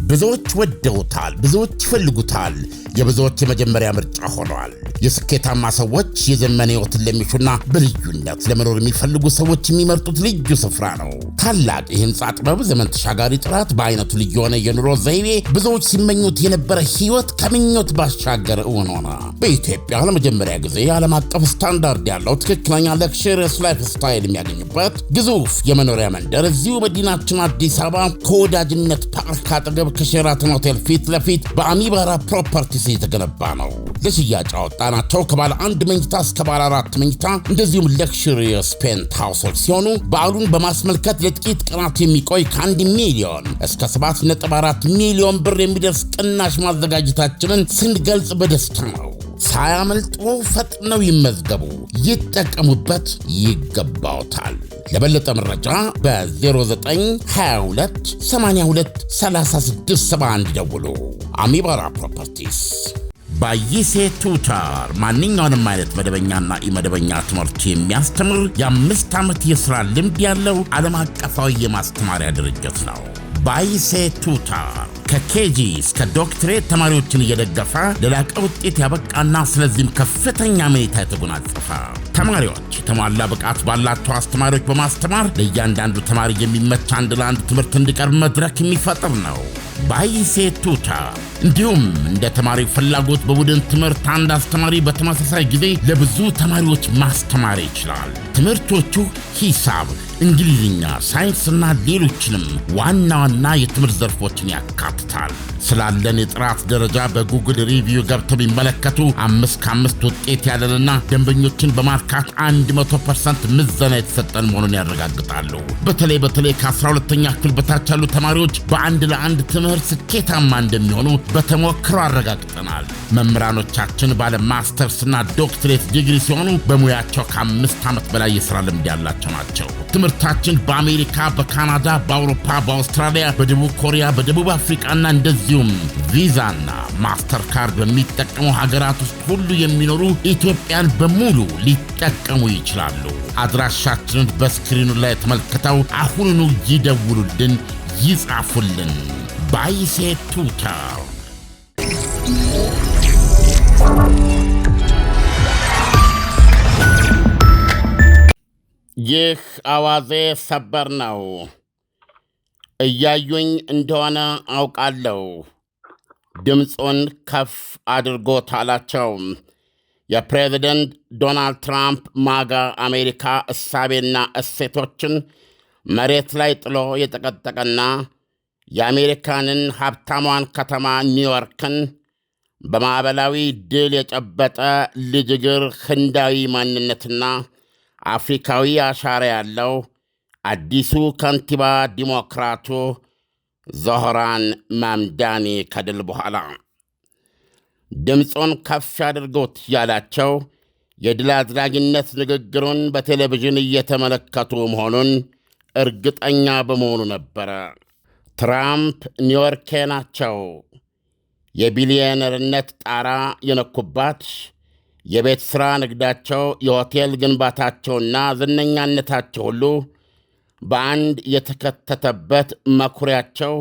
ብዙዎች ወደውታል፣ ብዙዎች ይፈልጉታል፣ የብዙዎች የመጀመሪያ ምርጫ ሆኗል። የስኬታማ ሰዎች የዘመን ሕይወትን ለሚሹና በልዩነት ለመኖር የሚፈልጉ ሰዎች የሚመርጡት ልዩ ስፍራ ነው። ታላቅ የህንፃ ጥበብ፣ ዘመን ተሻጋሪ ጥራት፣ በአይነቱ ልዩ የሆነ የኑሮ ዘይቤ፣ ብዙዎች ሲመኙት የነበረ ሕይወት ከምኞት ባሻገር እውን ሆነ። በኢትዮጵያ ለመጀመሪያ ጊዜ ዓለም አቀፍ ስታንዳርድ ያለው ትክክለኛ ለክሽሪየስ ላይፍ ስታይል የሚያገኙበት ግዙፍ የመኖሪያ መንደር እዚሁ መዲናችን አዲስ አበባ ከወዳጅነት ፓርክ አጠገብ ከሼራተን ሆቴል ፊት ለፊት በአሚባራ ፕሮፐርቲስ የተገነባ ነው። ለሽያጭ አወጣናቸው ከባለ አንድ መኝታ እስከ ባለ 4 መኝታ እንደዚሁም ለክሽሪየስ ፔንት ሃውሶች ሲሆኑ በዓሉን በማስመልከት ለጥቂት ቀናት የሚቆይ ከ1 ሚሊዮን እስከ 7.4 ሚሊዮን ብር የሚደርስ ቅናሽ ማዘጋጀታችንን ስንገልጽ በደስታ ነው። ሳያመልጡ ፈጥነው ይመዝገቡ፣ ይጠቀሙበት፣ ይገባውታል። ለበለጠ መረጃ በ0922 82 36 71 ደውሉ። አሚባራ ፕሮፐርቲስ። ባይሴ ቱተር ማንኛውንም አይነት መደበኛና ኢመደበኛ ትምህርት የሚያስተምር የ5 ዓመት የሥራ ልምድ ያለው ዓለም አቀፋዊ የማስተማሪያ ድርጅት ነው። ባይሴ ቱተር ከኬጂ እስከ ዶክትሬት ተማሪዎችን እየደገፈ ለላቀ ውጤት ያበቃና ስለዚህም ከፍተኛ መኔታ የተጎናጸፈ ተማሪዎች የተሟላ ብቃት ባላቸው አስተማሪዎች በማስተማር ለእያንዳንዱ ተማሪ የሚመች አንድ ለአንድ ትምህርት እንዲቀርብ መድረክ የሚፈጥር ነው። ባይሴ ቱተር እንዲሁም እንደ ተማሪ ፍላጎት በቡድን ትምህርት አንድ አስተማሪ በተመሳሳይ ጊዜ ለብዙ ተማሪዎች ማስተማር ይችላል። ትምህርቶቹ ሂሳብ፣ እንግሊዝኛ፣ ሳይንስና ሌሎችንም ዋና ዋና የትምህርት ዘርፎችን ያካትታል። ስላለን የጥራት ደረጃ በጉግል ሪቪው ገብተው ቢመለከቱ 5 ከ5 ውጤት ያለንና ደንበኞችን በማርካት 100% ምዘና የተሰጠን መሆኑን ያረጋግጣሉ። በተለይ ከ12ኛ ክፍል በታች ያሉ ተማሪዎች በአንድ ለአንድ ትምህርት ስኬታማ እንደሚሆኑ በተሞክሮ አረጋግጠናል። መምህራኖቻችን ባለ ማስተርስና ዶክትሬት ዲግሪ ሲሆኑ በሙያቸው ከ5 ዓመት በላይ የሥራ ልምድ ያላቸው ናቸው። ትምህርታችን በአሜሪካ፣ በካናዳ፣ በአውሮፓ፣ በአውስትራሊያ፣ በደቡብ ኮሪያ፣ በደቡብ አፍሪቃና እንደዚሁም ቪዛና ማስተር ካርድ በሚጠቀሙ ሀገራት ውስጥ ሁሉ የሚኖሩ ኢትዮጵያን በሙሉ ሊጠቀሙ ይችላሉ። አድራሻችንን በስክሪኑ ላይ ተመልክተው አሁኑኑ ይደውሉልን፣ ይጻፉልን። ባይሴ ቱተር። ይህ አዋዜ ሰበር ነው። እያዩኝ እንደሆነ አውቃለሁ። ድምፁን ከፍ አድርጎታላቸው። የፕሬዝደንት ዶናልድ ትራምፕ ማጋ አሜሪካ እሳቤና እሴቶችን መሬት ላይ ጥሎ የጠቀጠቀና የአሜሪካንን ሀብታሟን ከተማ ኒውዮርክን በማዕበላዊ ድል የጨበጠ ልጅ እግር ህንዳዊ ማንነትና አፍሪካዊ አሻራ ያለው አዲሱ ከንቲባ ዲሞክራቱ ዞህራን ማምዳኒ ከድል በኋላ ድምፁን ከፍ አድርጎት ያላቸው የድል አድራጊነት ንግግሩን በቴሌቪዥን እየተመለከቱ መሆኑን እርግጠኛ በመሆኑ ነበረ። ትራምፕ ኒውዮርኬ ናቸው። የቢሊዮነርነት ጣራ የነኩባት፣ የቤት ሥራ ንግዳቸው፣ የሆቴል ግንባታቸውና ዝነኛነታቸው ሁሉ በአንድ የተከተተበት መኩሪያቸው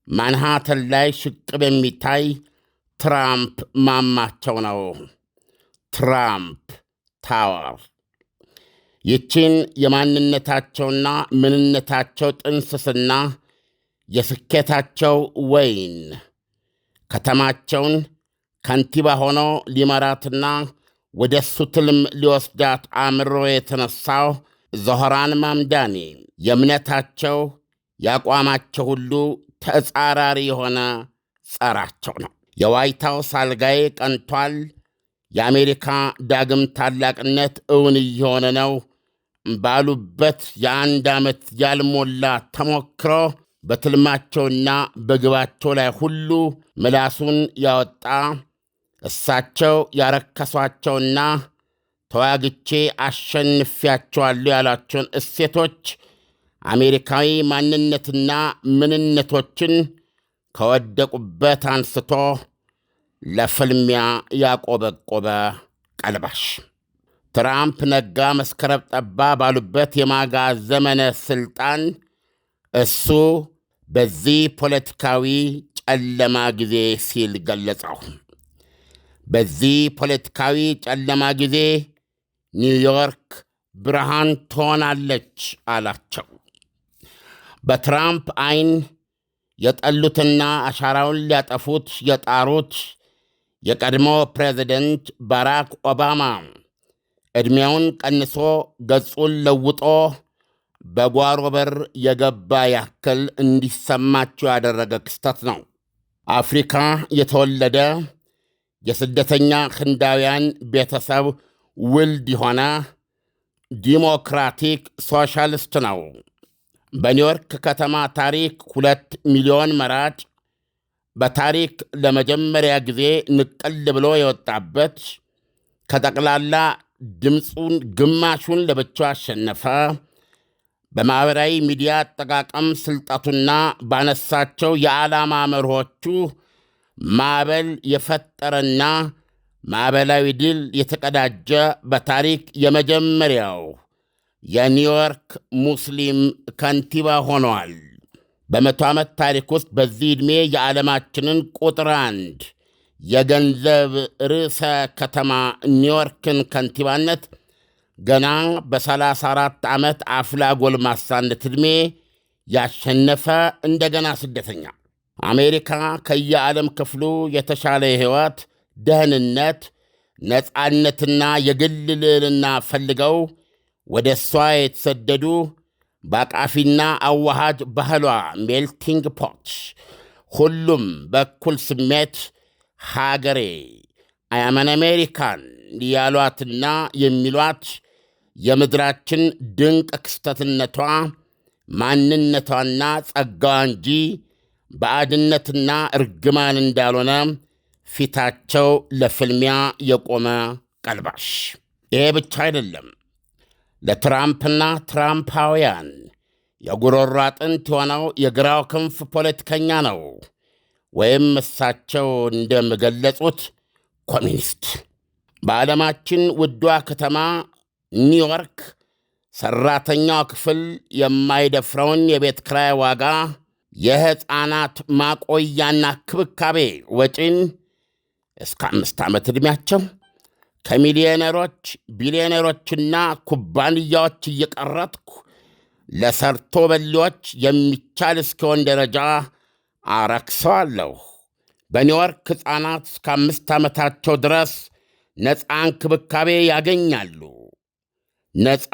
ማንሃተን ላይ ሽቅብ የሚታይ ትራምፕ ማማቸው ነው። ትራምፕ ታወር። ይቺን የማንነታቸውና ምንነታቸው ጥንስስና የስኬታቸው ወይን ከተማቸውን ከንቲባ ሆኖ ሊመራትና ወደ እሱ ትልም ሊወስዳት አምሮ የተነሳው ዞህራን ማምዳኒ የእምነታቸው የአቋማቸው ሁሉ ተጻራሪ የሆነ ጸራቸው ነው። የዋይት ሃውስ አልጋዬ ቀንቷል፣ የአሜሪካ ዳግም ታላቅነት እውን እየሆነ ነው ባሉበት የ1 ዓመት ያልሞላ ተሞክሮ በትልማቸውና በግባቸው ላይ ሁሉ ምላሱን ያወጣ እሳቸው ያረከሷቸውና ተዋግቼ አሸንፊያቸዋለሁ ያሏቸውን እሴቶች አሜሪካዊ ማንነትና ምንነቶችን ከወደቁበት አንስቶ ለፍልሚያ ያቆበቆበ ቀልባሽ ትራምፕ ነጋ መስከረም ጠባ ባሉበት የማጋ ዘመነ ሥልጣን እሱ በዚህ ፖለቲካዊ ጨለማ ጊዜ ሲል ገለጸው። በዚህ ፖለቲካዊ ጨለማ ጊዜ ኒውዮርክ ብርሃን ትሆናለች አላቸው። በትራምፕ ዓይን የጠሉትና አሻራውን ሊያጠፉት የጣሩት የቀድሞ ፕሬዚደንት ባራክ ኦባማ ዕድሜውን ቀንሶ ገጹን ለውጦ በጓሮ በር የገባ ያክል እንዲሰማቸው ያደረገ ክስተት ነው። አፍሪካ የተወለደ የስደተኛ ህንዳውያን ቤተሰብ ውልድ የሆነ ዲሞክራቲክ ሶሻሊስት ነው። በኒውዮርክ ከተማ ታሪክ 2 ሚሊዮን መራጭ በታሪክ ለመጀመሪያ ጊዜ ንቅል ብሎ የወጣበት ከጠቅላላ ድምፁን ግማሹን ለብቻው አሸነፈ። በማኅበራዊ ሚዲያ አጠቃቀም ስልጠቱና ባነሳቸው የዓላማ መርሆቹ ማዕበል የፈጠረና ማዕበላዊ ድል የተቀዳጀ በታሪክ የመጀመሪያው የኒውዮርክ ሙስሊም ከንቲባ ሆነዋል። በ100 ዓመት ታሪክ ውስጥ በዚህ ዕድሜ የዓለማችንን ቁጥር 1 የገንዘብ ርዕሰ ከተማ ኒውዮርክን ከንቲባነት ገና በ34 ዓመት አፍላ ጎልማሳነት ዕድሜ ያሸነፈ እንደገና ስደተኛ። አሜሪካ ከየዓለም ክፍሉ የተሻለ ሕይወት፣ ደህንነት፣ ነፃነትና የግል ልዕልና ፈልገው ወደ እሷ የተሰደዱ በአቃፊና አዋሃጅ ባህሏ ሜልቲንግ ፖት ሁሉም በኩል ስሜት ሀገሬ አያመን አሜሪካን ያሏትና የሚሏት የምድራችን ድንቅ ክስተትነቷ ማንነቷና ጸጋዋ እንጂ ባዕድነትና እርግማን እንዳልሆነ ፊታቸው ለፍልሚያ የቆመ ቀልባሽ። ይሄ ብቻ አይደለም። ለትራምፕና ትራምፓውያን የጉሮሮ አጥንት የሆነው የግራው ክንፍ ፖለቲከኛ ነው፣ ወይም እሳቸው እንደሚገለጹት ኮሚኒስት። በዓለማችን ውዷ ከተማ ኒውዮርክ ሠራተኛው ክፍል የማይደፍረውን የቤት ኪራይ ዋጋ፣ የሕፃናት ማቆያና ክብካቤ ወጪን እስከ 5 ዓመት ዕድሜያቸው ከሚሊዮነሮች ቢሊዮነሮችና ኩባንያዎች እየቀረጥኩ ለሰርቶ በሊዎች የሚቻል እስኪሆን ደረጃ አረክሰዋለሁ። በኒውዮርክ ሕፃናት እስከ 5 ዓመታቸው ድረስ ነፃ እንክብካቤ ያገኛሉ። ነፃ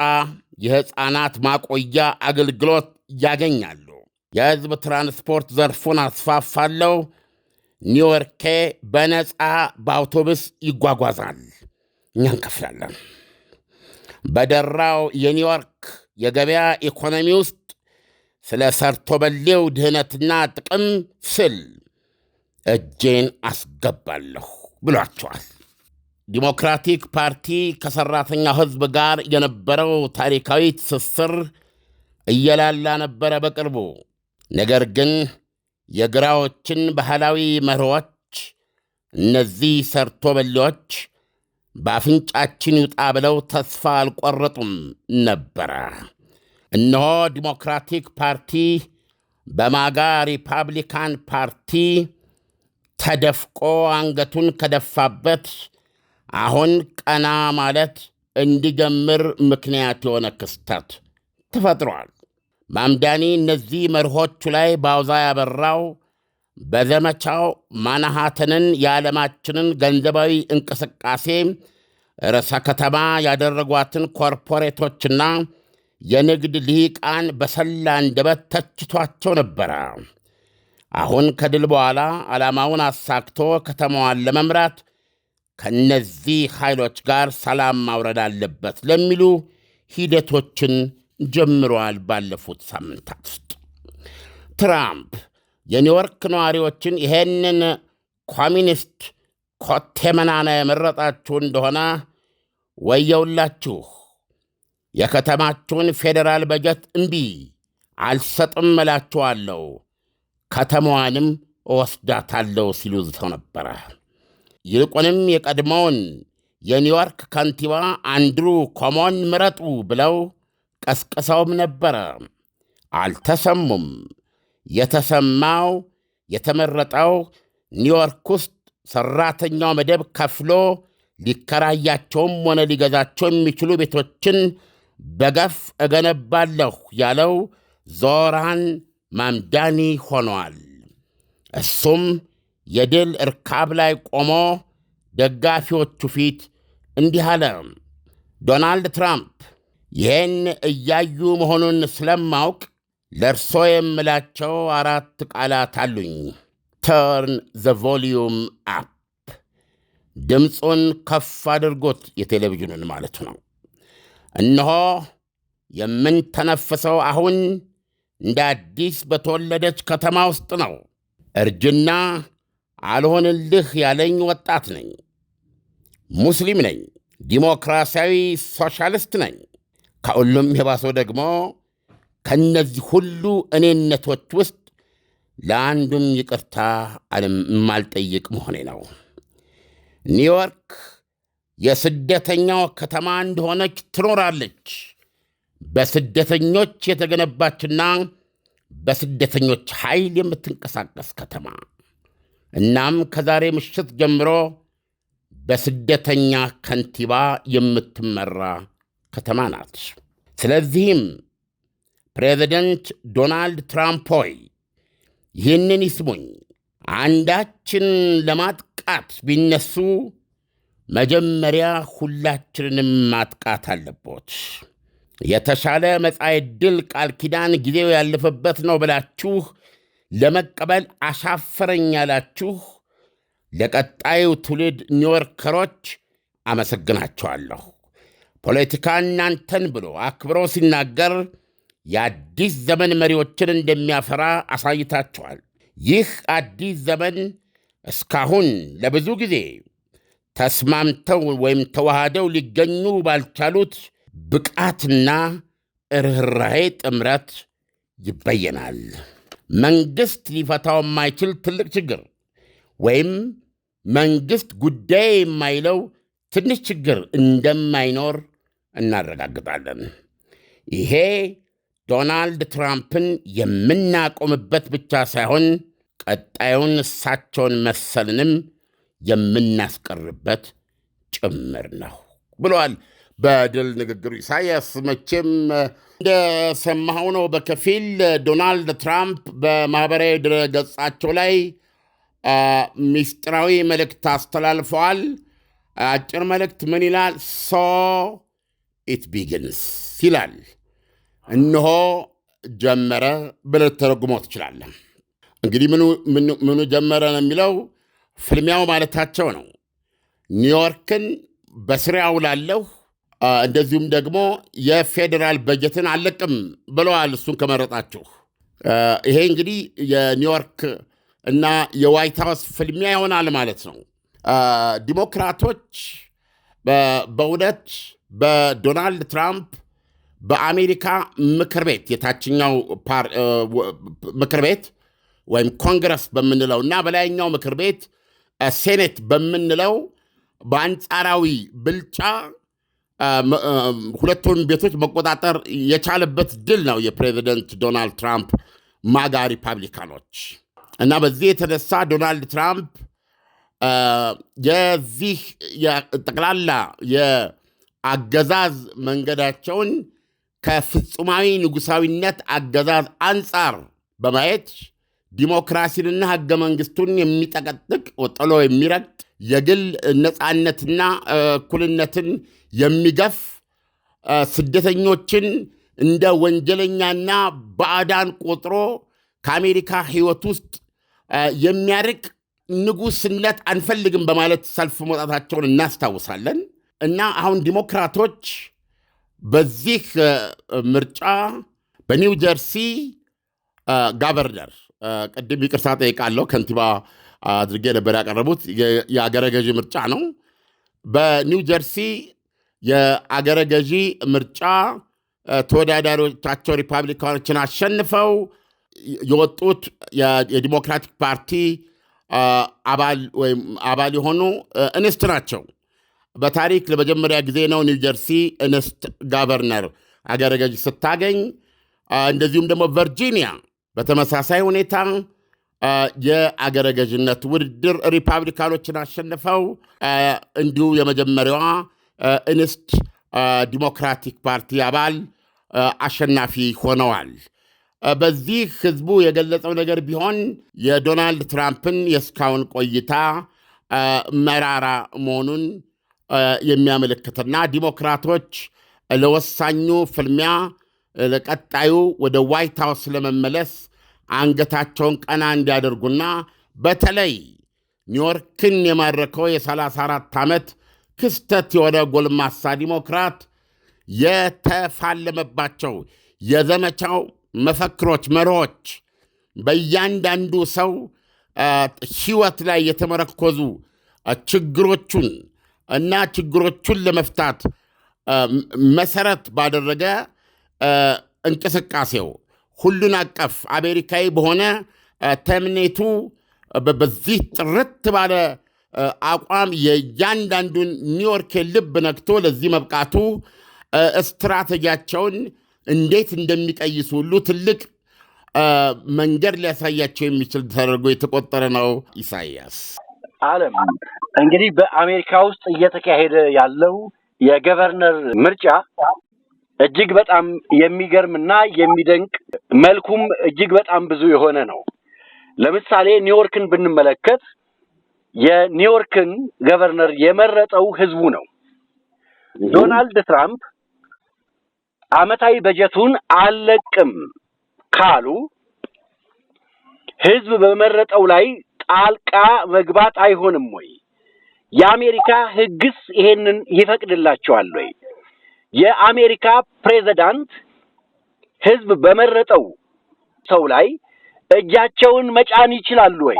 የሕፃናት ማቆያ አገልግሎት ያገኛሉ። የሕዝብ ትራንስፖርት ዘርፉን አስፋፋለሁ። ኒውዮርኬ በነፃ በአውቶቡስ ይጓጓዛል፣ እኛ እንከፍላለን። በደራው የኒውዮርክ የገበያ ኢኮኖሚ ውስጥ ስለ ሰርቶ በሌው ድህነትና ጥቅም ስል እጄን አስገባለሁ ብሏቸዋል። ዲሞክራቲክ ፓርቲ ከሠራተኛው ሕዝብ ጋር የነበረው ታሪካዊ ትስስር እየላላ ነበረ በቅርቡ። ነገር ግን የግራዎችን ባህላዊ መርሆች እነዚህ ሰርቶ በሌዎች በአፍንጫችን ይውጣ ብለው ተስፋ አልቆረጡም ነበረ። እነሆ ዲሞክራቲክ ፓርቲ በማጋ ሪፐብሊካን ፓርቲ ተደፍቆ አንገቱን ከደፋበት አሁን ቀና ማለት እንዲጀምር ምክንያት የሆነ ክስተት ተፈጥሯል። ማምዳኒ እነዚህ መርሆቹ ላይ ባውዛ ያበራው በዘመቻው ማናሃተንን የዓለማችንን ገንዘባዊ እንቅስቃሴ ርዕሰ ከተማ ያደረጓትን ኮርፖሬቶችና የንግድ ልሂቃን በሰላ አንደበት ተችቷቸው ነበረ። አሁን ከድል በኋላ ዓላማውን አሳክቶ ከተማዋን ለመምራት ከነዚህ ኃይሎች ጋር ሰላም ማውረድ አለበት ለሚሉ ሂደቶችን ጀምረዋል። ባለፉት ሳምንታት ውስጥ ትራምፕ የኒውዮርክ ነዋሪዎችን ይሄንን ኮሚኒስት ኮቴመናና የመረጣችሁ እንደሆነ ወየውላችሁ፣ የከተማችሁን ፌዴራል በጀት እምቢ አልሰጥም እላችኋለሁ፣ ከተማዋንም እወስዳታለሁ ሲሉ ዝተው ነበረ። ይልቁንም የቀድሞውን የኒውዮርክ ከንቲባ አንድሩ ኮሞን ምረጡ ብለው ቀስቅሰውም ነበረ። አልተሰሙም። የተሰማው የተመረጠው ኒውዮርክ ውስጥ ሠራተኛው መደብ ከፍሎ ሊከራያቸውም ሆነ ሊገዛቸው የሚችሉ ቤቶችን በገፍ እገነባለሁ ያለው ዞራን ማምዳኒ ሆኗል። እሱም የድል እርካብ ላይ ቆሞ ደጋፊዎቹ ፊት እንዲህ አለ። ዶናልድ ትራምፕ ይህን እያዩ መሆኑን ስለማውቅ ለእርሶ የምላቸው 4 ቃላት አሉኝ። ተርን ዘ ቮሊዩም አፕ፣ ድምፁን ከፍ አድርጎት፣ የቴሌቪዥኑን ማለቱ ነው። እነሆ የምንተነፍሰው አሁን እንደ አዲስ በተወለደች ከተማ ውስጥ ነው። እርጅና አልሆንልህ ያለኝ ወጣት ነኝ። ሙስሊም ነኝ። ዲሞክራሲያዊ ሶሻሊስት ነኝ። ከሁሉም የባሰው ደግሞ ከነዚህ ሁሉ እኔነቶች ውስጥ ለአንዱም ይቅርታ የማልጠይቅ መሆኔ ነው። ኒውዮርክ የስደተኛው ከተማ እንደሆነች ትኖራለች። በስደተኞች የተገነባችና በስደተኞች ኃይል የምትንቀሳቀስ ከተማ። እናም ከዛሬ ምሽት ጀምሮ በስደተኛ ከንቲባ የምትመራ ከተማ ናት። ስለዚህም ፕሬዚደንት ዶናልድ ትራምፕ ሆይ ይህንን ይስሙኝ። አንዳችን ለማጥቃት ቢነሱ መጀመሪያ ሁላችንንም ማጥቃት አለቦት። የተሻለ መጻኢ ዕድል ቃል ኪዳን ጊዜው ያለፈበት ነው ብላችሁ ለመቀበል አሻፈረኝ ያላችሁ ለቀጣዩ ትውልድ ኒውዮርከሮች አመሰግናቸዋለሁ። ፖለቲካ እናንተን ብሎ አክብሮ ሲናገር የአዲስ ዘመን መሪዎችን እንደሚያፈራ አሳይታችኋል። ይህ አዲስ ዘመን እስካሁን ለብዙ ጊዜ ተስማምተው ወይም ተዋህደው ሊገኙ ባልቻሉት ብቃትና ርኅራኄ ጥምረት ይበየናል። መንግሥት ሊፈታው የማይችል ትልቅ ችግር ወይም መንግሥት ጉዳይ የማይለው ትንሽ ችግር እንደማይኖር እናረጋግጣለን። ይሄ ዶናልድ ትራምፕን የምናቆምበት ብቻ ሳይሆን ቀጣዩን እሳቸውን መሰልንም የምናስቀርበት ጭምር ነው ብለዋል በድል ንግግሩ። ኢሳያስ መቼም እንደሰማኸው ነው። በከፊል ዶናልድ ትራምፕ በማኅበራዊ ድረገጻቸው ላይ ሚስጥራዊ መልእክት አስተላልፈዋል። አጭር መልእክት ምን ይላል? ሶ ኢት ቢግንስ ይላል። እነሆ ጀመረ ብለህ ተረጉመው ትችላለህ። እንግዲህ ምኑ ጀመረ ነው የሚለው ፍልሚያው ማለታቸው ነው። ኒውዮርክን በስሬ አውላለሁ፣ እንደዚሁም ደግሞ የፌዴራል በጀትን አልለቅም ብለዋል። እሱን ከመረጣችሁ ይሄ እንግዲህ የኒውዮርክ እና የዋይት ሃውስ ፍልሚያ ይሆናል ማለት ነው። ዲሞክራቶች በእውነት በዶናልድ ትራምፕ በአሜሪካ ምክር ቤት የታችኛው ምክር ቤት ወይም ኮንግረስ በምንለው እና በላይኛው ምክር ቤት ሴኔት በምንለው በአንጻራዊ ብልጫ ሁለቱን ቤቶች መቆጣጠር የቻለበት ድል ነው የፕሬዚደንት ዶናልድ ትራምፕ ማጋ ሪፐብሊካኖች። እና በዚህ የተነሳ ዶናልድ ትራምፕ የዚህ ጠቅላላ የአገዛዝ መንገዳቸውን ከፍጹማዊ ንጉሳዊነት አገዛዝ አንጻር በማየት ዲሞክራሲንና ሕገ መንግሥቱን የሚጠቀጥቅ ጥሎ የሚረግጥ የግል ነፃነትና እኩልነትን የሚገፍ ስደተኞችን እንደ ወንጀለኛና ባዕዳን ቆጥሮ ከአሜሪካ ሕይወት ውስጥ የሚያርቅ ንጉሥነት አንፈልግም በማለት ሰልፍ መውጣታቸውን እናስታውሳለን። እና አሁን ዲሞክራቶች በዚህ ምርጫ በኒው ጀርሲ ጋቨርነር ቅድም ይቅርታ ጠይቃለሁ፣ ከንቲባ አድርጌ ነበር ያቀረቡት። የአገረ ገዢ ምርጫ ነው። በኒው ጀርሲ የአገረ ገዢ ምርጫ ተወዳዳሪዎቻቸው ሪፐብሊካኖችን አሸንፈው የወጡት የዲሞክራቲክ ፓርቲ አባል የሆኑ እንስት ናቸው። በታሪክ ለመጀመሪያ ጊዜ ነው ኒው ጀርሲ እንስት ጋቨርነር አገረ ገዢ ስታገኝ። እንደዚሁም ደግሞ ቨርጂኒያ በተመሳሳይ ሁኔታ የአገረ ገዥነት ውድድር ሪፐብሊካኖችን አሸንፈው እንዲሁ የመጀመሪያዋ ኢንስት ዲሞክራቲክ ፓርቲ አባል አሸናፊ ሆነዋል። በዚህ ህዝቡ የገለጸው ነገር ቢሆን የዶናልድ ትራምፕን የእስካሁን ቆይታ መራራ መሆኑን የሚያመለክትና ዲሞክራቶች ለወሳኙ ፍልሚያ ለቀጣዩ ወደ ዋይት ሃውስ ለመመለስ አንገታቸውን ቀና እንዲያደርጉና በተለይ ኒውዮርክን የማረከው የ34 ዓመት ክስተት የሆነ ጎልማሳ ዲሞክራት የተፋለመባቸው የዘመቻው መፈክሮች፣ መርሆች በእያንዳንዱ ሰው ሕይወት ላይ የተመረኮዙ ችግሮቹን እና ችግሮቹን ለመፍታት መሰረት ባደረገ እንቅስቃሴው ሁሉን አቀፍ አሜሪካዊ በሆነ ተምኔቱ በዚህ ጥርት ባለ አቋም የእያንዳንዱን ኒውዮርክ ልብ ነክቶ ለዚህ መብቃቱ ስትራቴጂያቸውን እንዴት እንደሚቀይሱ ሁሉ ትልቅ መንገድ ሊያሳያቸው የሚችል ተደርጎ የተቆጠረ ነው። ኢሳይያስ ዓለም እንግዲህ በአሜሪካ ውስጥ እየተካሄደ ያለው የገቨርነር ምርጫ እጅግ በጣም የሚገርምና የሚደንቅ መልኩም እጅግ በጣም ብዙ የሆነ ነው። ለምሳሌ ኒውዮርክን ብንመለከት የኒውዮርክን ገቨርነር የመረጠው ህዝቡ ነው። ዶናልድ ትራምፕ ዓመታዊ በጀቱን አልለቅም ካሉ ህዝብ በመረጠው ላይ ጣልቃ መግባት አይሆንም ወይ? የአሜሪካ ህግስ ይሄንን ይፈቅድላቸዋል ወይ? የአሜሪካ ፕሬዝዳንት ህዝብ በመረጠው ሰው ላይ እጃቸውን መጫን ይችላሉ ወይ?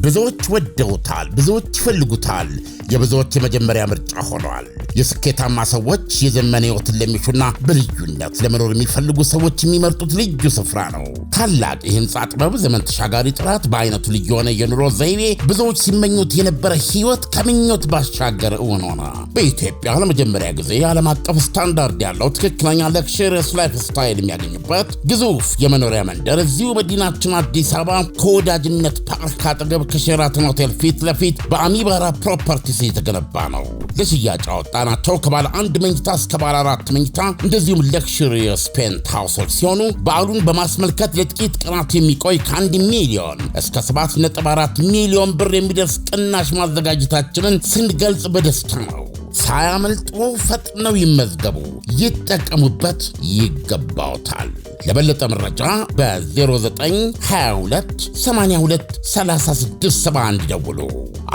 ብዙዎች ወደውታል፣ ብዙዎች ይፈልጉታል። የብዙዎች የመጀመሪያ ምርጫ ሆኗል። የስኬታማ ሰዎች የዘመነ ህይወትን ለሚሹና በልዩነት ለመኖር የሚፈልጉ ሰዎች የሚመርጡት ልዩ ስፍራ ነው። ታላቅ የህንፃ ጥበብ፣ ዘመን ተሻጋሪ ጥራት፣ በአይነቱ ልዩ የሆነ የኑሮ ዘይቤ፣ ብዙዎች ሲመኙት የነበረ ህይወት ከምኞት ባሻገር እውን ሆነ። በኢትዮጵያ ለመጀመሪያ ጊዜ ዓለም አቀፍ ስታንዳርድ ያለው ትክክለኛ ለክሽርስ ላይፍ ስታይል የሚያገኙበት ግዙፍ የመኖሪያ መንደር እዚሁ መዲናችን አዲስ አበባ ከወዳጅነት ፓርክ አጠገብ ከሼራተን ሆቴል ፊት ለፊት በአሚባራ ፕሮፐርቲስ የተገነባ ነው። ለሽያጭ አወጣናቸው ከባለ 1 መኝታ እስከ ባለ 4 መኝታ እንደዚሁም ለክሽሪየስ ፔንት ሃውሶች ሲሆኑ በዓሉን በማስመልከት ለጥቂት ቀናት የሚቆይ ከ1 ሚሊዮን እስከ 7.4 ሚሊዮን ብር የሚደርስ ቅናሽ ማዘጋጀታችንን ስንገልጽ በደስታ ነው። ሳያመልጡ ፈጥነው ይመዝገቡ፣ ይጠቀሙበት፣ ይገባውታል። ለበለጠ መረጃ በ0922 82 3671 ደውሉ።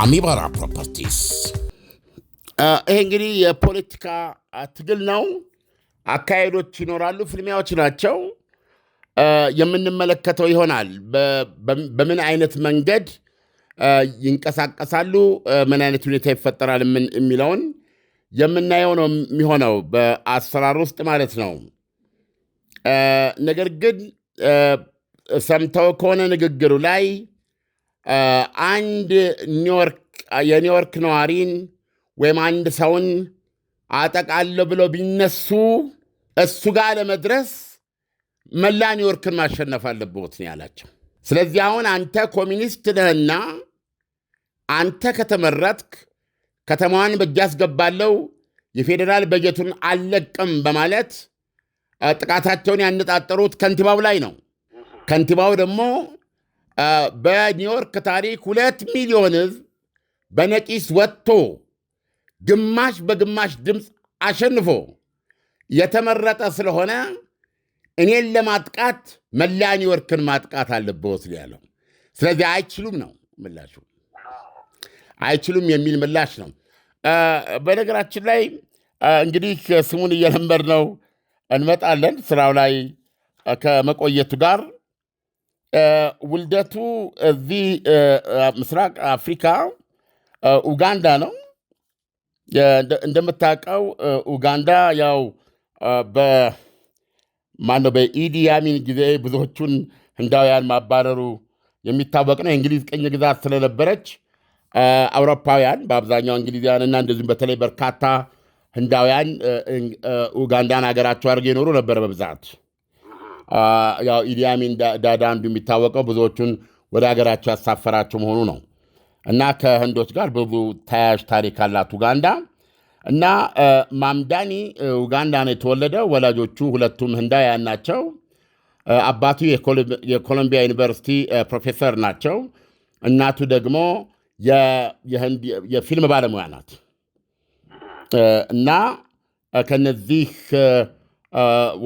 አሚባራ ፕሮፐርቲስ። ይሄ እንግዲህ የፖለቲካ ትግል ነው። አካሄዶች ይኖራሉ፣ ፍልሚያዎች ናቸው። የምንመለከተው ይሆናል። በምን አይነት መንገድ ይንቀሳቀሳሉ፣ ምን አይነት ሁኔታ ይፈጠራል የሚለውን የምናየው ነው የሚሆነው በአሰራር ውስጥ ማለት ነው። ነገር ግን ሰምተው ከሆነ ንግግሩ ላይ አንድ የኒውዮርክ ነዋሪን ወይም አንድ ሰውን አጠቃለሁ ብለው ቢነሱ እሱ ጋር ለመድረስ መላ ኒውዮርክን ማሸነፍ አለብዎት ነው ያላቸው። ስለዚህ አሁን አንተ ኮሚኒስት ነህና አንተ ከተመረጥክ ከተማዋን በእጅ አስገባለሁ፣ የፌዴራል በጀቱን አልለቅም በማለት ጥቃታቸውን ያነጣጠሩት ከንቲባው ላይ ነው። ከንቲባው ደግሞ በኒውዮርክ ታሪክ 2 ሚሊዮን ሕዝብ በነቂስ ወጥቶ ግማሽ በግማሽ ድምፅ አሸንፎ የተመረጠ ስለሆነ እኔን ለማጥቃት መላ ኒውዮርክን ማጥቃት አለብዎት ያለው። ስለዚህ አይችሉም ነው ምላሹ። አይችሉም የሚል ምላሽ ነው። በነገራችን ላይ እንግዲህ ስሙን እየለመድነው እንመጣለን። ስራው ላይ ከመቆየቱ ጋር ውልደቱ እዚህ ምስራቅ አፍሪካ ኡጋንዳ ነው። እንደምታውቀው ኡጋንዳ ያው በኢዲ አሚን ጊዜ ብዙዎቹን ህንዳውያን ማባረሩ የሚታወቅ ነው። የእንግሊዝ ቅኝ ግዛት ስለነበረች አውሮፓውያን በአብዛኛው እንግሊዛውያንና እንደዚሁም በተለይ በርካታ ህንዳውያን ኡጋንዳን ሀገራቸው አድርገው የኖሩ ነበር በብዛት ያው ኢዲ አሚን ዳዳ አንዱ የሚታወቀው ብዙዎቹን ወደ ሀገራቸው ያሳፈራቸው መሆኑ ነው እና ከህንዶች ጋር ብዙ ተያያዥ ታሪክ አላት ኡጋንዳ። እና ማምዳኒ ኡጋንዳ ነው የተወለደው። ወላጆቹ ሁለቱም ህንዳውያን ናቸው። አባቱ የኮሎምቢያ ዩኒቨርሲቲ ፕሮፌሰር ናቸው። እናቱ ደግሞ የፊልም ባለሙያ ናት። እና ከነዚህ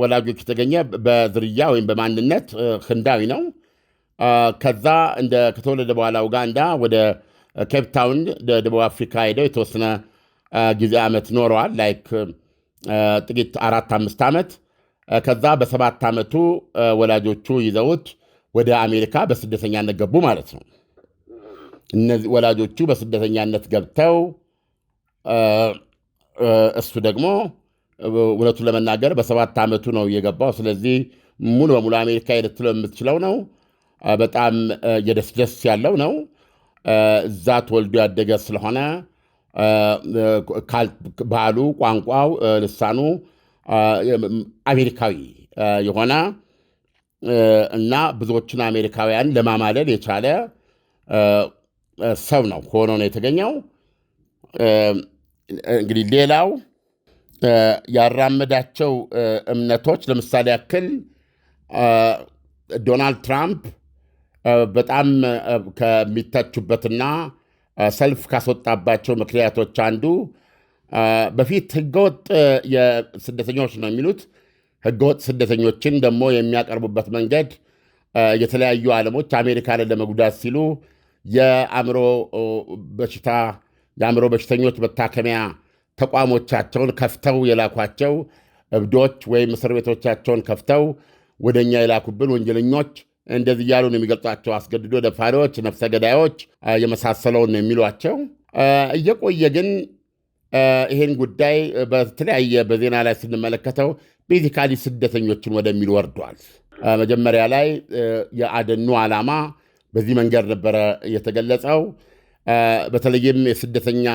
ወላጆች የተገኘ በዝርያ ወይም በማንነት ህንዳዊ ነው። ከዛ ከተወለደ በኋላ ኡጋንዳ ወደ ኬፕታውን ደቡብ አፍሪካ ሄደው የተወሰነ ጊዜ ዓመት ኖረዋል። ላይክ ጥቂት 4-5 ዓመት። ከዛ በ7 ዓመቱ ወላጆቹ ይዘውት ወደ አሜሪካ በስደተኛነት ገቡ ማለት ነው። እነዚህ ወላጆቹ በስደተኛነት ገብተው እሱ ደግሞ እውነቱን ለመናገር በ7 ዓመቱ ነው የገባው። ስለዚህ ሙሉ በሙሉ አሜሪካ ልትለው የምትችለው ነው። በጣም የደስደስ ያለው ነው። እዛ ተወልዶ ያደገ ስለሆነ ባህሉ፣ ቋንቋው፣ ልሳኑ አሜሪካዊ የሆነ እና ብዙዎችን አሜሪካውያን ለማማለል የቻለ ሰው ነው ሆኖ ነው የተገኘው። እንግዲህ ሌላው ያራመዳቸው እምነቶች ለምሳሌ ያክል ዶናልድ ትራምፕ በጣም ከሚተቹበትና ሰልፍ ካስወጣባቸው ምክንያቶች አንዱ በፊት ህገወጥ የስደተኞች ነው የሚሉት ህገወጥ ስደተኞችን ደግሞ የሚያቀርቡበት መንገድ የተለያዩ ዓለሞች አሜሪካንን ለመጉዳት ሲሉ የአእምሮ በሽተኞች መታከሚያ ተቋሞቻቸውን ከፍተው የላኳቸው እብዶች ወይም እስር ቤቶቻቸውን ከፍተው ወደኛ የላኩብን ወንጀለኞች እንደዚህ እያሉ ነው የሚገልጿቸው። አስገድዶ ደፋሪዎች፣ ነፍሰ ገዳዮች የመሳሰለውን ነው የሚሏቸው። እየቆየ ግን ይህን ጉዳይ በተለያየ በዜና ላይ ስንመለከተው ቤዚካሊ ስደተኞችን ወደሚል ወርዷል። መጀመሪያ ላይ የአደኑ ዓላማ በዚህ መንገድ ነበረ የተገለጸው። በተለይም የስደተኛ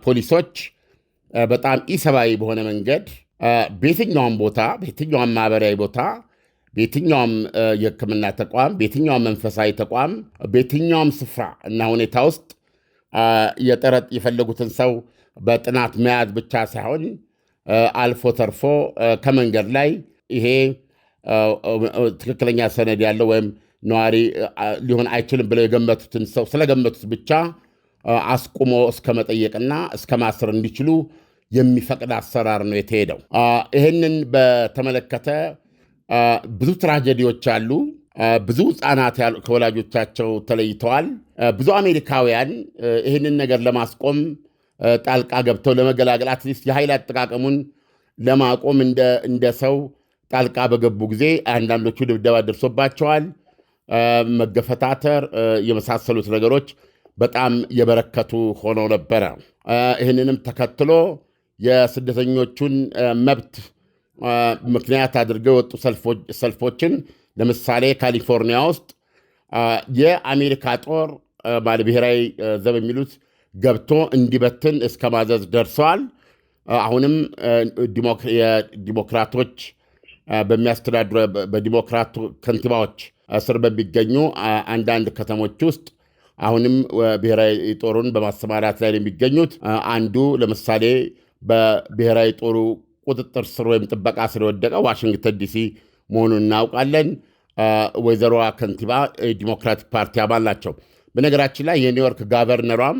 ፖሊሶች በጣም ኢሰብአዊ በሆነ መንገድ በየትኛውም ቦታ፣ በየትኛውም ማህበራዊ ቦታ፣ በየትኛውም የሕክምና ተቋም፣ በየትኛውም መንፈሳዊ ተቋም፣ በየትኛውም ስፍራ እና ሁኔታ ውስጥ የፈለጉትን ሰው በጥናት መያዝ ብቻ ሳይሆን አልፎ ተርፎ ከመንገድ ላይ ይሄ ትክክለኛ ሰነድ ያለው ወይም ነዋሪ ሊሆን አይችልም ብለው የገመቱትን ሰው ስለገመቱት ብቻ አስቁሞ እስከ መጠየቅና እስከ ማሰር እንዲችሉ የሚፈቅድ አሰራር ነው የተሄደው። ይህንን በተመለከተ ብዙ ትራጀዲዎች አሉ። ብዙ ሕፃናት ከወላጆቻቸው ተለይተዋል። ብዙ አሜሪካውያን ይህንን ነገር ለማስቆም ጣልቃ ገብተው ለመገላገል አትሊስት የኃይል አጠቃቀሙን ለማቆም እንደ ሰው ጣልቃ በገቡ ጊዜ አንዳንዶቹ ድብደባ ደርሶባቸዋል። መገፈታተር የመሳሰሉት ነገሮች በጣም የበረከቱ ሆነው ነበረ። ይህንንም ተከትሎ የስደተኞቹን መብት ምክንያት አድርገው የወጡ ሰልፎችን ለምሳሌ ካሊፎርኒያ ውስጥ የአሜሪካ ጦር ብሔራዊ ዘብ የሚሉት ገብቶ እንዲበትን እስከ ማዘዝ ደርሰዋል። አሁንም ዲሞክራቶች በሚያስተዳድሩ በዲሞክራቱ ከንቲባዎች ስር በሚገኙ አንዳንድ ከተሞች ውስጥ አሁንም ብሔራዊ ጦሩን በማሰማራት ላይ የሚገኙት አንዱ ለምሳሌ በብሔራዊ ጦሩ ቁጥጥር ስር ወይም ጥበቃ ስር የወደቀው ዋሽንግተን ዲሲ መሆኑን እናውቃለን። ወይዘሮዋ ከንቲባ ዲሞክራቲክ ፓርቲ አባል ናቸው። በነገራችን ላይ የኒውዮርክ ጋቨርነሯም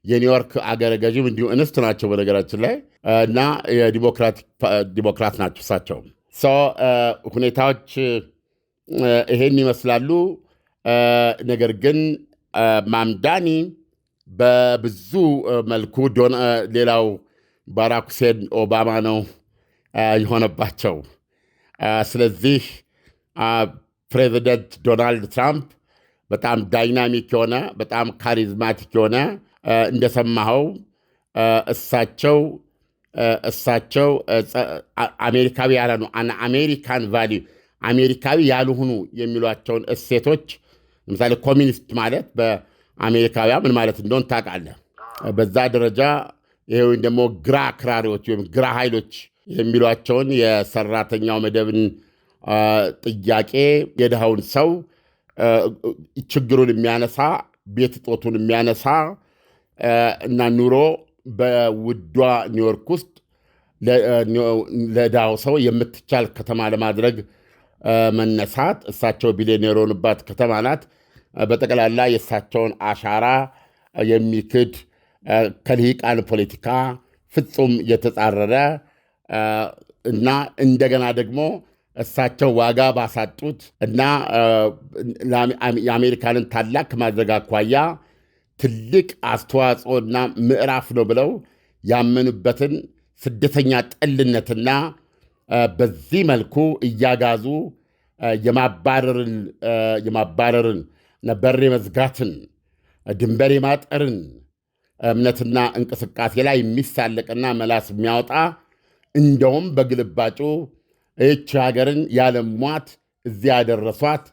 የኒውዮርክ አገረ ገዥም እንዲሁ እንስት ናቸው በነገራችን ላይ እና ዲሞክራት ናቸው እሳቸው። ሁኔታዎች ይሄን ይመስላሉ። ነገር ግን ማምዳኒ በብዙ መልኩ ሌላው ባራክ ሁሴን ኦባማ ነው የሆነባቸው። ስለዚህ ፕሬዚደንት ዶናልድ ትራምፕ በጣም ዳይናሚክ የሆነ በጣም ካሪዝማቲክ የሆነ እንደሰማኸው እሳቸው አሜሪካዊ ያልሆኑ አሜሪካን ቫሊዩ አሜሪካዊ ያልሆኑ የሚሏቸውን እሴቶች ለምሳሌ ኮሚኒስት ማለት በአሜሪካውያን ምን ማለት እንደሆን ታውቃለህ። በዛ ደረጃ ይሄ ወይም ደግሞ ግራ አክራሪዎች ወይም ግራ ኃይሎች የሚሏቸውን የሰራተኛው መደብን ጥያቄ የድሃውን ሰው ችግሩን የሚያነሳ ቤት እጦቱን የሚያነሳ እና ኑሮ በውዷ ኒውዮርክ ውስጥ ለድሃው ሰው የምትቻል ከተማ ለማድረግ መነሳት እሳቸው ቢሊዮኔር የሆኑባት ከተማ ናት። በጠቅላላ የእሳቸውን አሻራ የሚክድ ከልሂቃን ፖለቲካ ፍጹም የተጻረረ እና እንደገና ደግሞ እሳቸው ዋጋ ባሳጡት እና የአሜሪካንን ታላቅ ከማድረግ አኳያ ትልቅ አስተዋጽኦና ምዕራፍ ነው ብለው ያመኑበትን ስደተኛ ጠልነትና በዚህ መልኩ እያጋዙ የማባረርን በር የመዝጋትን ድንበር የማጠርን እምነትና እንቅስቃሴ ላይ የሚሳለቅና መላስ የሚያወጣ እንደውም በግልባጩ ይህች ሀገርን ያለሟት እዚያ ያደረሷት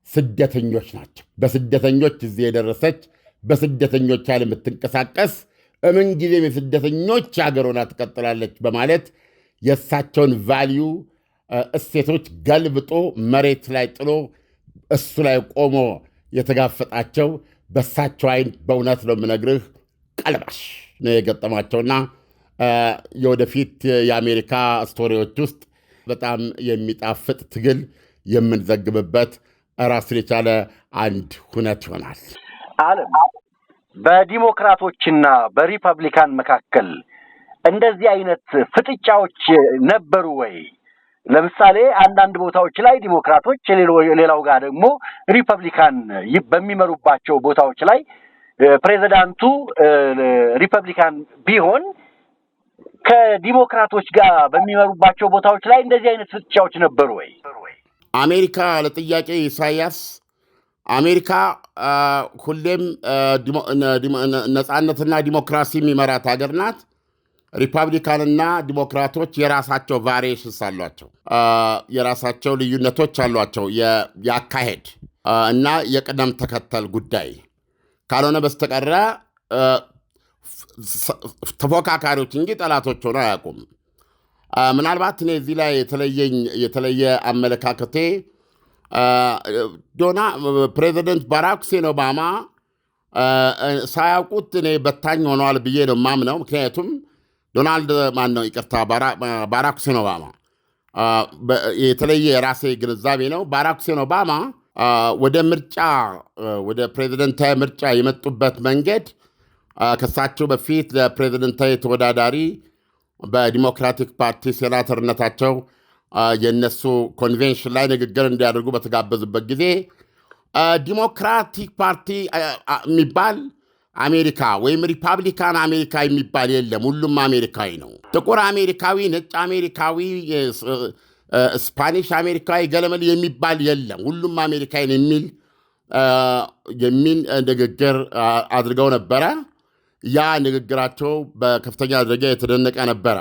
ስደተኞች ናቸው። በስደተኞች እዚህ የደረሰች በስደተኞች ያለ የምትንቀሳቀስ ምንጊዜም የስደተኞች ሀገር ሆና ትቀጥላለች በማለት የእሳቸውን ቫልዩ እሴቶች ገልብጦ መሬት ላይ ጥሎ እሱ ላይ ቆሞ የተጋፈጣቸው በእሳቸው አይን በእውነት ነው የምነግርህ ቀልባሽ ነው የገጠማቸውና የወደፊት የአሜሪካ ስቶሪዎች ውስጥ በጣም የሚጣፍጥ ትግል የምንዘግብበት ራሱን የቻለ አንድ ሁነት ይሆናል። ዓለም በዲሞክራቶችና በሪፐብሊካን መካከል እንደዚህ አይነት ፍጥጫዎች ነበሩ ወይ? ለምሳሌ አንዳንድ ቦታዎች ላይ ዲሞክራቶች፣ ሌላው ጋር ደግሞ ሪፐብሊካን በሚመሩባቸው ቦታዎች ላይ ፕሬዝዳንቱ ሪፐብሊካን ቢሆን ከዲሞክራቶች ጋር በሚመሩባቸው ቦታዎች ላይ እንደዚህ አይነት ፍጥጫዎች ነበሩ ወይ? አሜሪካ ለጥያቄ ኢሳያስ አሜሪካ ሁሌም ነጻነትና ዲሞክራሲ የሚመራት ሀገር ናት። ሪፐብሊካንና ዲሞክራቶች የራሳቸው ቫሪዬሽንስ አሏቸው፣ የራሳቸው ልዩነቶች አሏቸው። የአካሄድ እና የቅደም ተከተል ጉዳይ ካልሆነ በስተቀረ ተፎካካሪዎች እንጂ ጠላቶች ሆነው አያውቁም። ምናልባት እኔ እዚህ ላይ የተለየ አመለካከቴ ፕሬዚደንት ባራክ ሁሴን ኦባማ ሳያውቁት እኔ በታኝ ሆነዋል ብዬ ነው የማምነው። ምክንያቱም ባራክ ሁሴን ኦባማ የተለየ የራሴ ግንዛቤ ነው። ባራክ ሁሴን ኦባማ ወደ ፕሬዚደንታዊ ምርጫ የመጡበት መንገድ ከሳቸው በፊት ለፕሬዚደንታዊ ተወዳዳሪ በዲሞክራቲክ ፓርቲ ሴናተርነታቸው የነሱ ኮንቬንሽን ላይ ንግግር እንዲያደርጉ በተጋበዙበት ጊዜ ዲሞክራቲክ ፓርቲ የሚባል አሜሪካ ወይም ሪፐብሊካን አሜሪካ የሚባል የለም። ሁሉም አሜሪካዊ ነው። ጥቁር አሜሪካዊ፣ ነጭ አሜሪካዊ፣ ስፓኒሽ አሜሪካዊ ገለመል የሚባል የለም። ሁሉም አሜሪካዊ የሚል ንግግር አድርገው ነበረ። ያ ንግግራቸው በከፍተኛ ደረጃ የተደነቀ ነበረ።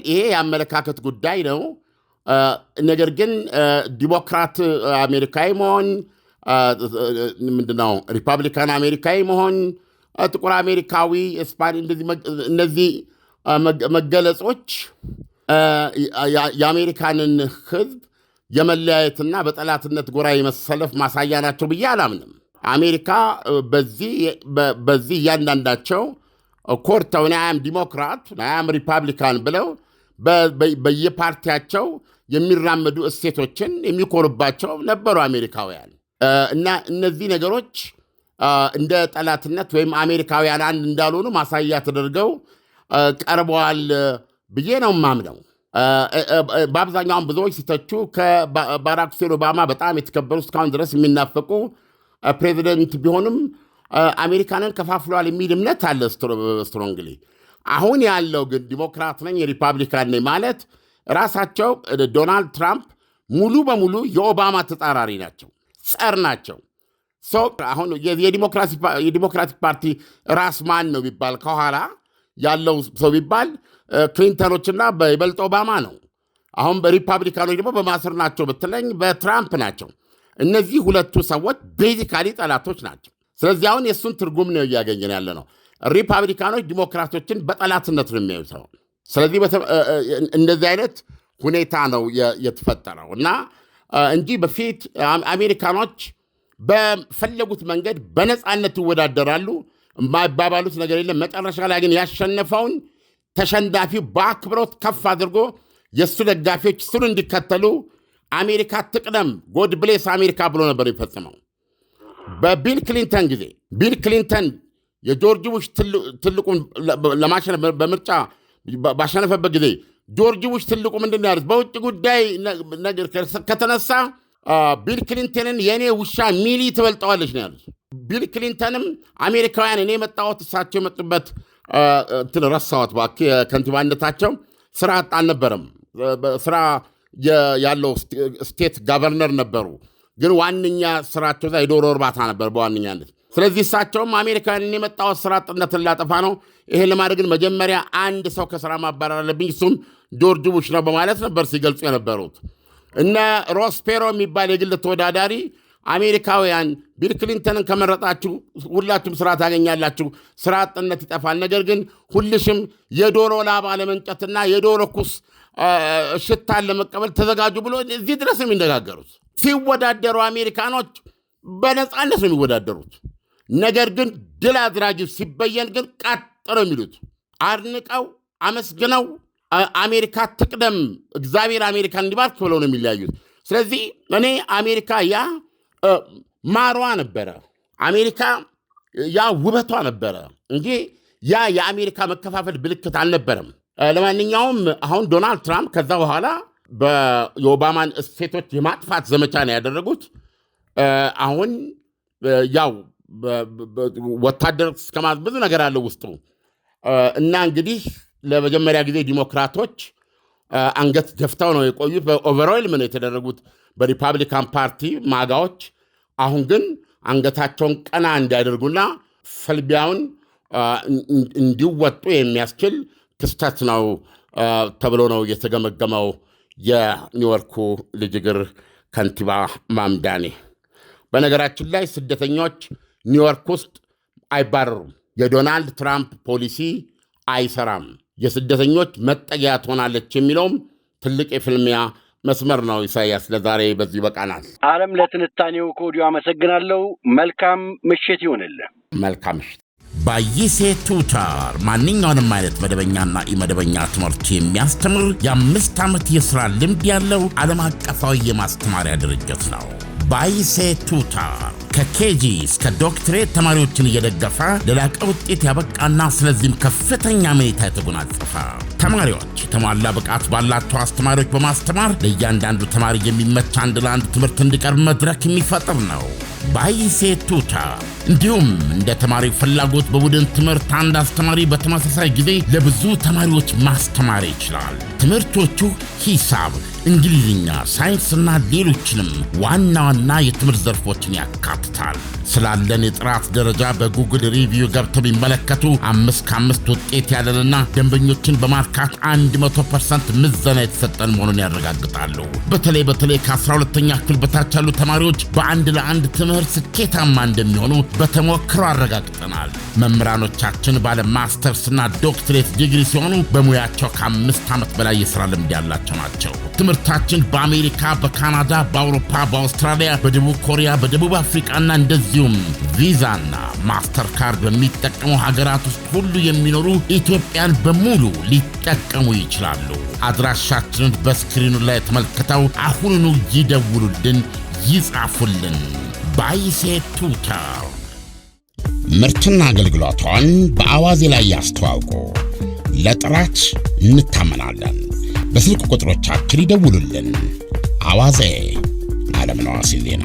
ይሄ የአመለካከት ጉዳይ ነው። ነገር ግን ዲሞክራት አሜሪካዊ መሆን ምንድነው፣ ሪፐብሊካን አሜሪካዊ መሆን፣ ጥቁር አሜሪካዊ፣ እነዚህ መገለጾች የአሜሪካንን ሕዝብ የመለያየትና በጠላትነት ጎራ የመሰለፍ ማሳያ ናቸው ብዬ አላምንም። አሜሪካ በዚህ እያንዳንዳቸው ኮርተው አያም ዲሞክራት አያም ሪፐብሊካን ብለው በየፓርቲያቸው የሚራመዱ እሴቶችን የሚኮሩባቸው ነበሩ አሜሪካውያን እና እነዚህ ነገሮች እንደ ጠላትነት ወይም አሜሪካውያን አንድ እንዳልሆኑ ማሳያ ተደርገው ቀርበዋል ብዬ ነው የማምነው። በአብዛኛውን ብዙዎች ሲተቹ ከባራክ ሁሴን ኦባማ በጣም የተከበሩ እስካሁን ድረስ የሚናፈቁ ፕሬዚደንት ቢሆንም አሜሪካንን ከፋፍለዋል የሚል እምነት አለ ስትሮንግሊ። አሁን ያለው ግን ዲሞክራት ነኝ የሪፐብሊካን ነኝ ማለት ራሳቸው ዶናልድ ትራምፕ ሙሉ በሙሉ የኦባማ ተጻራሪ ናቸው፣ ጸር ናቸው። አሁን የዲሞክራቲክ ፓርቲ ራስ ማን ነው ቢባል ከኋላ ያለው ሰው ቢባል ክሊንተኖችና በይበልጥ ኦባማ ነው። አሁን በሪፐብሊካኖች ደግሞ በማስር ናቸው ብትለኝ በትራምፕ ናቸው። እነዚህ ሁለቱ ሰዎች ቤዚካሊ ጠላቶች ናቸው። ስለዚህ አሁን የእሱን ትርጉም ነው እያገኘን ያለ ነው። ሪፐብሊካኖች ዲሞክራቶችን በጠላትነት ነው የሚያዩ ሰው። ስለዚህ እንደዚህ አይነት ሁኔታ ነው የተፈጠረው እና እንጂ በፊት አሜሪካኖች በፈለጉት መንገድ በነፃነት ይወዳደራሉ። የማይባባሉት ነገር የለም። መጨረሻ ላይ ግን ያሸነፈውን ተሸናፊው በአክብሮት ከፍ አድርጎ የእሱ ደጋፊዎች እሱን እንዲከተሉ አሜሪካ ትቅደም፣ ጎድ ብሌስ አሜሪካ ብሎ ነበር የሚፈጽመው። በቢል ክሊንተን ጊዜ ቢል ክሊንተን የጆርጅ ቡሽ ትልቁን ለማሸነፍ በምርጫ ባሸነፈበት ጊዜ ጆርጅ ቡሽ ትልቁ ምንድን ያሉት በውጭ ጉዳይ ነገር ከተነሳ ቢል ክሊንተንን የእኔ ውሻ ሚሊ ትበልጠዋለች ነው ያሉት። ቢል ክሊንተንም አሜሪካውያን እኔ የመጣሁት እሳቸው የመጡበት ረሳሁት ከንቲባነታቸው ስራ አልነበረም። ስራ ያለው ስቴት ጋቨርነር ነበሩ፣ ግን ዋነኛ ስራቸው የዶሮ እርባታ ነበር በዋነኛነት። ስለዚህ እሳቸውም አሜሪካውያን እኔ የመጣሁት ስራ አጥነትን ላጠፋ ነው፣ ይሄን ለማድረግ ግን መጀመሪያ አንድ ሰው ከስራ ማባረር አለብኝ፣ እሱም ጆርጅ ቡሽ ነው በማለት ነበር ሲገልጹ የነበሩት። እነ ሮስ ፔሮ የሚባል የግል ተወዳዳሪ አሜሪካውያን ቢል ክሊንተንን ከመረጣችሁ ሁላችሁም ስራ ታገኛላችሁ፣ ስራ አጥነት ይጠፋል፣ ነገር ግን ሁልሽም የዶሮ ላባ ለመንጨትና የዶሮ ኩስ ሽታን ለመቀበል ተዘጋጁ ብሎ እዚህ ድረስ ነው የሚነጋገሩት። ሲወዳደሩ አሜሪካኖች በነፃነት ነው የሚወዳደሩት። ነገር ግን ድል አድራጊው ሲበየን ግን ቀጥ ነው የሚሉት። አድንቀው አመስግነው አሜሪካ ትቅደም፣ እግዚአብሔር አሜሪካ እንዲባርክ ብለው ነው የሚለያዩት። ስለዚህ እኔ አሜሪካ ያ ማሯ ነበረ፣ አሜሪካ ያ ውበቷ ነበረ እንጂ ያ የአሜሪካ መከፋፈል ምልክት አልነበረም። ለማንኛውም አሁን ዶናልድ ትራምፕ ከዛ በኋላ የኦባማን እሴቶች የማጥፋት ዘመቻ ነው ያደረጉት። አሁን ያው ወታደር እስከማዝ ብዙ ነገር አለው ውስጡ እና እንግዲህ ለመጀመሪያ ጊዜ ዲሞክራቶች አንገት ደፍተው ነው የቆዩት። በኦቨርዌል ምን የተደረጉት በሪፐብሊካን ፓርቲ ማጋዎች አሁን ግን አንገታቸውን ቀና እንዲያደርጉና ፈልቢያውን እንዲወጡ የሚያስችል ክስተት ነው ተብሎ ነው የተገመገመው። የኒውዮርኩ ልጅ እግር ከንቲባ ማምዳኒ በነገራችን ላይ ስደተኞች ኒውዮርክ ውስጥ አይባረሩም። የዶናልድ ትራምፕ ፖሊሲ አይሰራም። የስደተኞች መጠጊያ ትሆናለች የሚለውም ትልቅ የፍልሚያ መስመር ነው። ኢሳያስ፣ ለዛሬ በዚህ በቃናል። ዓለም ለትንታኔው ከወዲሁ አመሰግናለሁ። መልካም ምሽት ይሁንልህ። መልካም ምሽት። ባይሴ ቱታር ማንኛውንም አይነት መደበኛና ኢመደበኛ ትምህርት የሚያስተምር የ5 ዓመት የሥራ ልምድ ያለው ዓለም አቀፋዊ የማስተማሪያ ድርጅት ነው። ባይሴ ቱታር ከኬጂ እስከ ዶክትሬት ተማሪዎችን እየደገፈ ለላቀ ውጤት ያበቃና ስለዚህም ከፍተኛ መኔታ የተጎናጸፈ ተማሪዎች የተሟላ ብቃት ባላቸው አስተማሪዎች በማስተማር ለእያንዳንዱ ተማሪ የሚመች አንድ ለአንድ ትምህርት እንዲቀርብ መድረክ የሚፈጥር ነው። ባይሴ ቱታር እንዲሁም እንደ ተማሪ ፍላጎት በቡድን ትምህርት አንድ አስተማሪ በተመሳሳይ ጊዜ ለብዙ ተማሪዎች ማስተማር ይችላል። ትምህርቶቹ ሂሳብ፣ እንግሊዝኛ፣ ሳይንስና ሌሎችንም ዋና ዋና የትምህርት ዘርፎችን ያካትታል። ስላለን የጥራት ደረጃ በጉግል ሪቪው ገብተው ቢመለከቱ 5 ከ5 ውጤት ያለንና ደንበኞችን በማርካት 100% ምዘና የተሰጠን መሆኑን ያረጋግጣሉ። በተለይ ከ12ኛ ክፍል በታች ያሉ ተማሪዎች በአንድ ለአንድ ትምህርት ስኬታማ እንደሚሆኑ በተሞክሮ አረጋግጠናል። መምህራኖቻችን ባለ ማስተርስና ዶክትሬት ዲግሪ ሲሆኑ በሙያቸው ከ5 ዓመት በላይ የሥራ ልምድ ያላቸው ናቸው። ትምህርታችን በአሜሪካ፣ በካናዳ፣ በአውሮፓ፣ በአውስትራሊያ፣ በደቡብ ኮሪያ፣ በደቡብ አፍሪቃና እንደዚሁም ቪዛና ማስተር ካርድ በሚጠቀሙ ሀገራት ውስጥ ሁሉ የሚኖሩ ኢትዮጵያን በሙሉ ሊጠቀሙ ይችላሉ። አድራሻችንን በስክሪኑ ላይ ተመልክተው አሁኑኑ ይደውሉልን፣ ይጻፉልን። ባይሴ ቱታር ምርትና አገልግሎቷን በአዋዜ ላይ ያስተዋውቁ። ለጥራች እንታመናለን። በስልክ ቁጥሮቻችን ይደውሉልን። አዋዜ ዓለምነህ ዋሴ ዜና